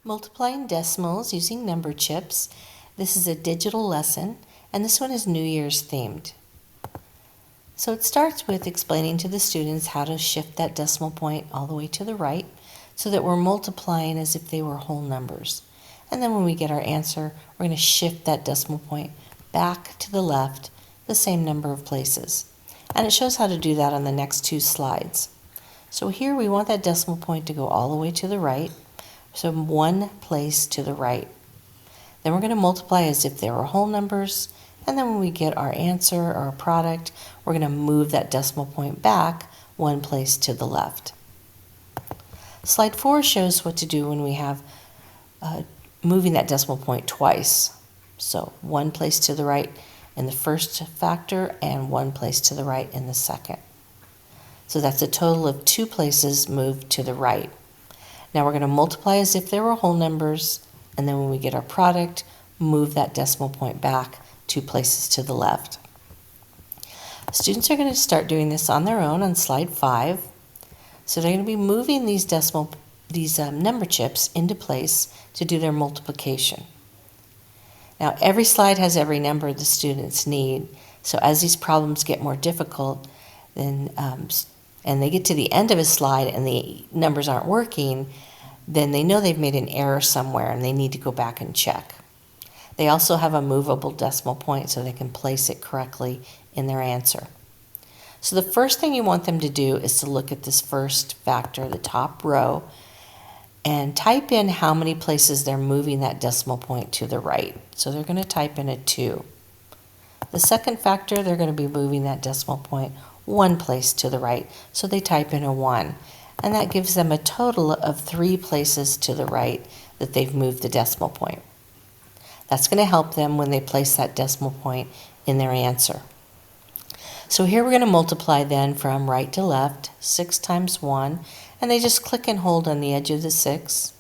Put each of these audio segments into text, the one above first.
Multiplying decimals using number chips. This is a digital lesson, and this one is New Year's themed. So it starts with explaining to the students how to shift that decimal point all the way to the right so that we're multiplying as if they were whole numbers. And then when we get our answer, we're going to shift that decimal point back to the left the same number of places. And it shows how to do that on the next two slides. So here we want that decimal point to go all the way to the right. So one place to the right. Then we're going to multiply as if they were whole numbers, and then when we get our answer or our product, we're going to move that decimal point back one place to the left. Slide 4 shows what to do when we have moving that decimal point twice. So one place to the right in the first factor and one place to the right in the second. So that's a total of 2 places moved to the right. Now we're going to multiply as if they were whole numbers, and then when we get our product, move that decimal point back 2 places to the left. Students are going to start doing this on their own on slide 5. So they're going to be moving these number chips into place to do their multiplication. Now every slide has every number the students need, so as these problems get more difficult, then and they get to the end of a slide and the numbers aren't working, then they know they've made an error somewhere and they need to go back and check. They also have a movable decimal point so they can place it correctly in their answer. So the first thing you want them to do is to look at this first factor, the top row, and type in how many places they're moving that decimal point to the right. So they're going to type in a 2. The second factor, they're going to be moving that decimal point 1 place to the right, so they type in a 1. And that gives them a total of 3 places to the right that they've moved the decimal point. That's going to help them when they place that decimal point in their answer. So here we're going to multiply then from right to left, 6 times 1, and they just click and hold on the edge of the 6,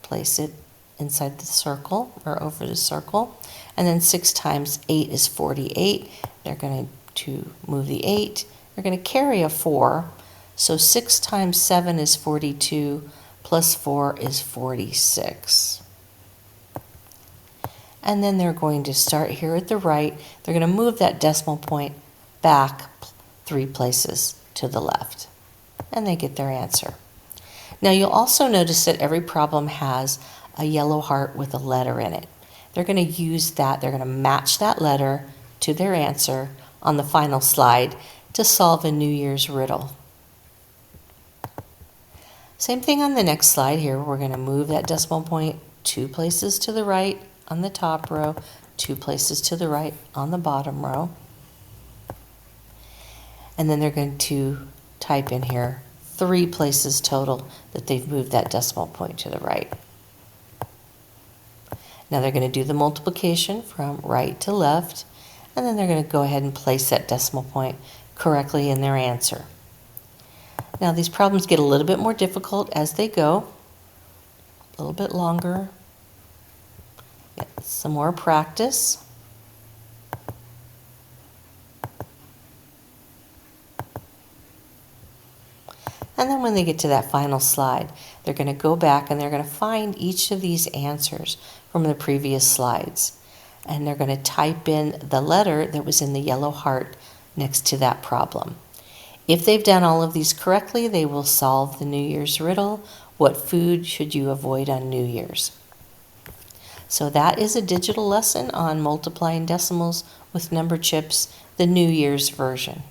place it inside the circle or over the circle, and then 6 times 8 is 48. They're going to move the 8. They're going to carry a 4, so 6 times 7 is 42, plus 4 is 46. And then they're going to start here at the right. They're going to move that decimal point back 3 places to the left, and they get their answer. Now you'll also notice that every problem has a yellow heart with a letter in it. They're going to use that, they're going to match that letter to their answer on the final slide to solve a New Year's riddle. Same thing on the next slide here. We're going to move that decimal point 2 places to the right on the top row, 2 places to the right on the bottom row. And then they're going to type in here 3 places total that they've moved that decimal point to the right. Now they're going to do the multiplication from right to left, and then they're going to go ahead and place that decimal point correctly in their answer. Now these problems get a little bit more difficult as they go, a little bit longer. Get some more practice. And then when they get to that final slide, they're going to go back and they're going to find each of these answers from the previous slides. And they're going to type in the letter that was in the yellow heart next to that problem. If they've done all of these correctly, they will solve the New Year's riddle. What food should you avoid on New Year's? So that is a digital lesson on multiplying decimals with number chips, the New Year's version.